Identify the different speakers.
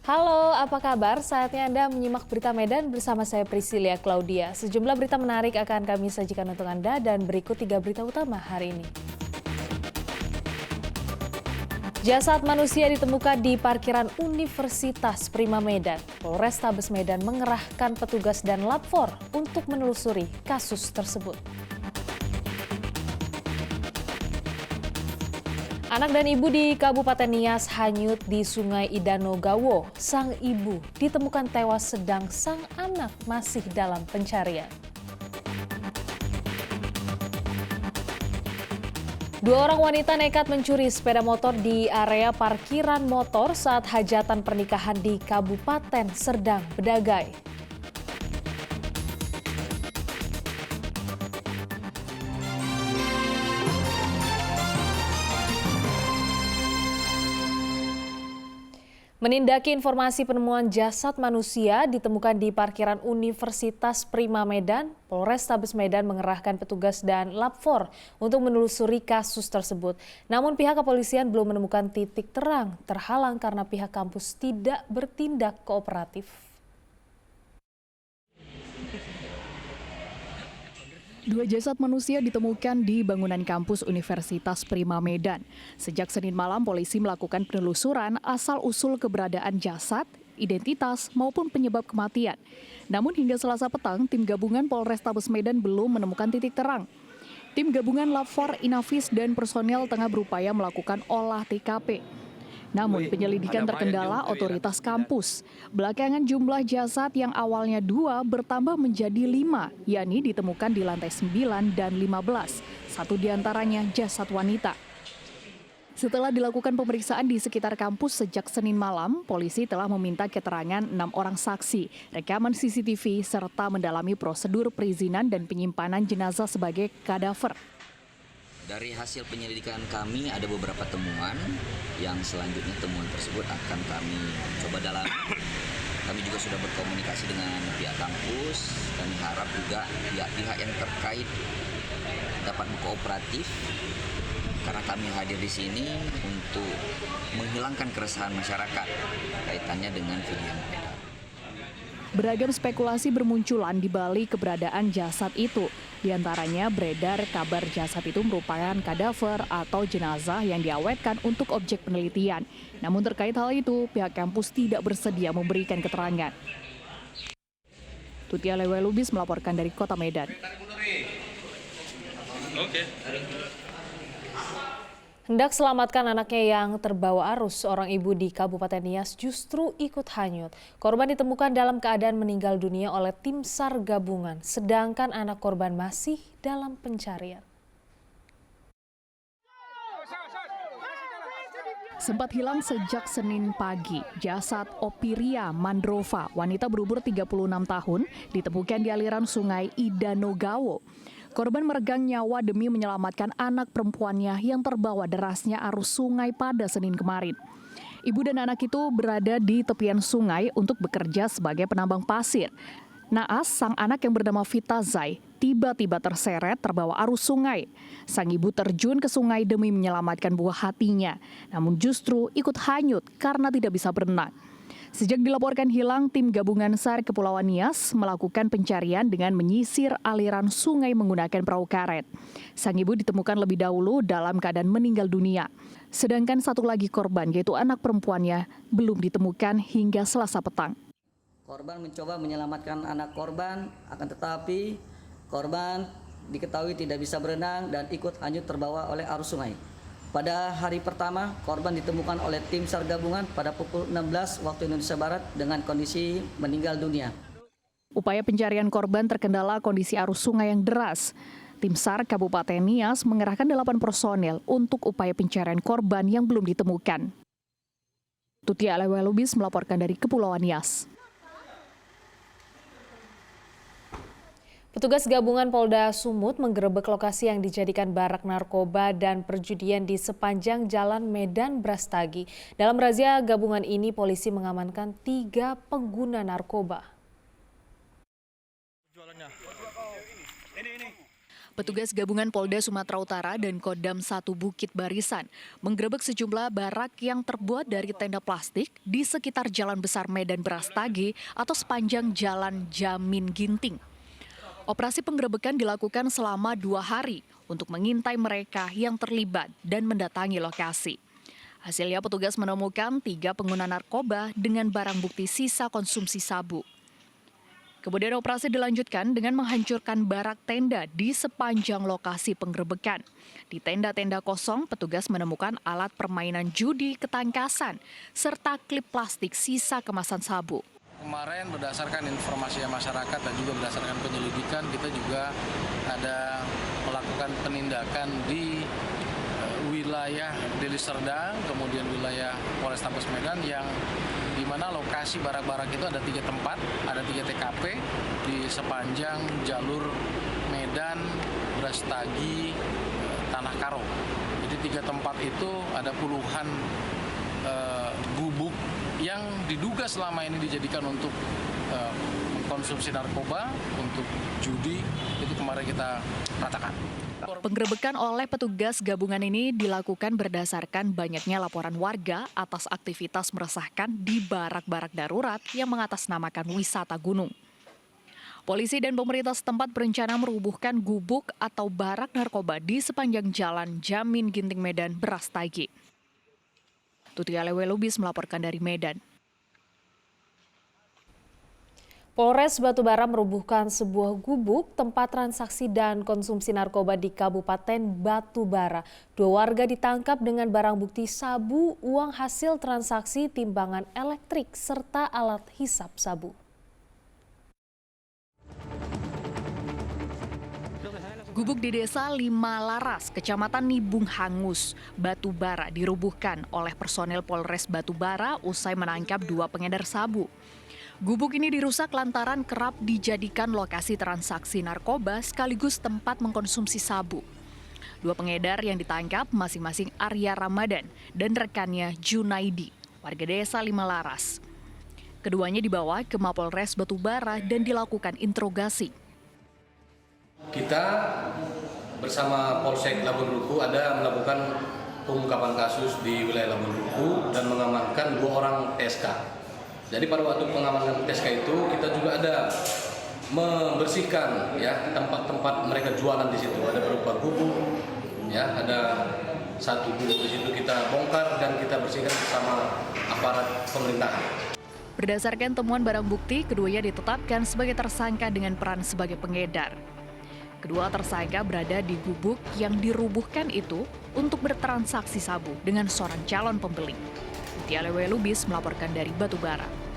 Speaker 1: Halo, apa kabar? Saatnya Anda menyimak berita Medan bersama saya Priscilia Claudia. Sejumlah berita menarik akan kami sajikan untuk Anda dan berikut 3 berita utama hari ini. Jasad manusia ditemukan di parkiran Universitas Prima Medan. Polrestabes Medan mengerahkan petugas dan Lab4 untuk menelusuri kasus tersebut. Anak dan ibu di Kabupaten Nias hanyut di Sungai Idanogawo. Sang ibu ditemukan tewas sedang sang anak masih dalam pencarian. 2 orang wanita nekat mencuri sepeda motor di area parkiran motor saat hajatan pernikahan di Kabupaten Serdang Bedagai. Menindaki informasi penemuan jasad manusia ditemukan di parkiran Universitas Prima Medan, Polrestabes Medan mengerahkan petugas dan Lab4 untuk menelusuri kasus tersebut. Namun pihak kepolisian belum menemukan titik terang, terhalang karena pihak kampus tidak bertindak kooperatif.
Speaker 2: 2 jasad manusia ditemukan di bangunan kampus Universitas Prima Medan. Sejak Senin malam, polisi melakukan penelusuran asal-usul keberadaan jasad, identitas, maupun penyebab kematian. Namun hingga Selasa petang, tim gabungan Polrestabes Medan belum menemukan titik terang. Tim gabungan Lab4, Inavis, dan personel tengah berupaya melakukan olah TKP. Namun penyelidikan terkendala otoritas kampus. Belakangan jumlah jasad yang awalnya 2 bertambah menjadi 5, yakni ditemukan di lantai 9 dan 15. 1 diantaranya jasad wanita. Setelah dilakukan pemeriksaan di sekitar kampus sejak Senin malam, polisi telah meminta keterangan 6 orang saksi, rekaman CCTV, serta mendalami prosedur perizinan dan penyimpanan jenazah sebagai kadaver.
Speaker 3: Dari hasil penyelidikan kami ada beberapa temuan yang selanjutnya temuan tersebut akan kami coba dalami. Kami juga sudah berkomunikasi dengan pihak kampus. Kami harap juga pihak-pihak yang terkait dapat berkooperatif karena kami hadir di sini untuk menghilangkan keresahan masyarakat kaitannya dengan video yang beredar.
Speaker 2: Beragam spekulasi bermunculan di balik keberadaan jasad itu. Di antaranya beredar kabar jasad itu merupakan kadaver atau jenazah yang diawetkan untuk objek penelitian. Namun terkait hal itu, pihak kampus tidak bersedia memberikan keterangan. Tutia Lewelubis melaporkan dari Kota Medan.
Speaker 1: Hendak selamatkan anaknya yang terbawa arus, seorang ibu di Kabupaten Nias justru ikut hanyut. Korban ditemukan dalam keadaan meninggal dunia oleh tim SAR gabungan, sedangkan anak korban masih dalam pencarian.
Speaker 2: Sempat hilang sejak Senin pagi, jasad Opiria Mandrova, wanita berumur 36 tahun, ditemukan di aliran Sungai Idanogawo. Korban meregang nyawa demi menyelamatkan anak perempuannya yang terbawa derasnya arus sungai pada Senin kemarin. Ibu dan anak itu berada di tepian sungai untuk bekerja sebagai penambang pasir. Naas, sang anak yang bernama Vita Zai, tiba-tiba terseret terbawa arus sungai. Sang ibu terjun ke sungai demi menyelamatkan buah hatinya, namun justru ikut hanyut karena tidak bisa berenang. Sejak dilaporkan hilang, tim gabungan SAR Kepulauan Nias melakukan pencarian dengan menyisir aliran sungai menggunakan perahu karet. Sang ibu ditemukan lebih dahulu dalam keadaan meninggal dunia. Sedangkan satu lagi korban, yaitu anak perempuannya, belum ditemukan hingga Selasa petang.
Speaker 4: Korban mencoba menyelamatkan anak korban, akan tetapi korban diketahui tidak bisa berenang dan ikut hanyut terbawa oleh arus sungai. Pada hari pertama, korban ditemukan oleh tim SAR gabungan pada pukul 16 waktu Indonesia Barat dengan kondisi meninggal dunia.
Speaker 2: Upaya pencarian korban terkendala kondisi arus sungai yang deras. Tim SAR Kabupaten Nias mengerahkan 8 personel untuk upaya pencarian korban yang belum ditemukan. Tutia Lewelubis melaporkan dari Kepulauan Nias.
Speaker 1: Petugas gabungan Polda Sumut menggerebek lokasi yang dijadikan barak narkoba dan perjudian di sepanjang Jalan Medan Brastagi. Dalam razia gabungan ini, polisi mengamankan 3 pengguna narkoba.
Speaker 2: Petugas gabungan Polda Sumatera Utara dan Kodam 1 Bukit Barisan menggerebek sejumlah barak yang terbuat dari tenda plastik di sekitar Jalan Besar Medan Brastagi atau sepanjang Jalan Jamin Ginting. Operasi penggerebekan dilakukan selama 2 hari untuk mengintai mereka yang terlibat dan mendatangi lokasi. Hasilnya petugas menemukan 3 pengguna narkoba dengan barang bukti sisa konsumsi sabu. Kemudian operasi dilanjutkan dengan menghancurkan barak tenda di sepanjang lokasi penggerebekan. Di tenda-tenda kosong, petugas menemukan alat permainan judi ketangkasan serta klip plastik sisa kemasan sabu.
Speaker 5: Kemarin berdasarkan informasi masyarakat dan juga berdasarkan penyelidikan, kita juga ada melakukan penindakan di wilayah Deli Serdang, kemudian wilayah Polrestabes Medan yang di mana lokasi barak-barak itu ada 3 tempat, ada 3 TKP di sepanjang jalur Medan, Brastagi, Tanah Karo. Jadi 3 tempat itu ada puluhan gubuk yang diduga selama ini dijadikan untuk konsumsi narkoba, untuk judi, itu kemarin kita ratakan.
Speaker 2: Penggerebekan oleh petugas gabungan ini dilakukan berdasarkan banyaknya laporan warga atas aktivitas meresahkan di barak-barak darurat yang mengatasnamakan wisata gunung. Polisi dan pemerintah setempat berencana merubuhkan gubuk atau barak narkoba di sepanjang Jalan Jamin Ginting Medan Brastagi. Tuti Alewe Lubis melaporkan dari Medan.
Speaker 1: Polres Batubara merubuhkan sebuah gubuk tempat transaksi dan konsumsi narkoba di Kabupaten Batubara. 2 warga ditangkap dengan barang bukti sabu, uang hasil transaksi timbangan elektrik, serta alat hisap sabu.
Speaker 2: Gubuk di Desa 5 Laras, Kecamatan Nibung Hangus, Batubara dirubuhkan oleh personel Polres Batubara usai menangkap 2 pengedar sabu. Gubuk ini dirusak lantaran kerap dijadikan lokasi transaksi narkoba sekaligus tempat mengkonsumsi sabu. 2 pengedar yang ditangkap masing-masing Arya Ramadan dan rekannya Junaidi, warga Desa 5 Laras. Keduanya dibawa ke Mapolres Batubara dan dilakukan interogasi.
Speaker 6: Kita bersama Polsek Labuan Ruku ada melakukan pengungkapan kasus di wilayah Labuan Ruku dan mengamankan 2 orang TSK. Jadi pada waktu pengamanan TSK itu kita juga ada membersihkan ya tempat-tempat mereka jualan di situ. Ada berupa gubuk, ya ada 1 gubuk di situ kita bongkar dan kita bersihkan bersama aparat pemerintahan.
Speaker 2: Berdasarkan temuan barang bukti, keduanya ditetapkan sebagai tersangka dengan peran sebagai pengedar. Kedua tersangka berada di gubuk yang dirubuhkan itu untuk bertransaksi sabu dengan seorang calon pembeli. Tuti Alewe Lubis melaporkan dari Batubara.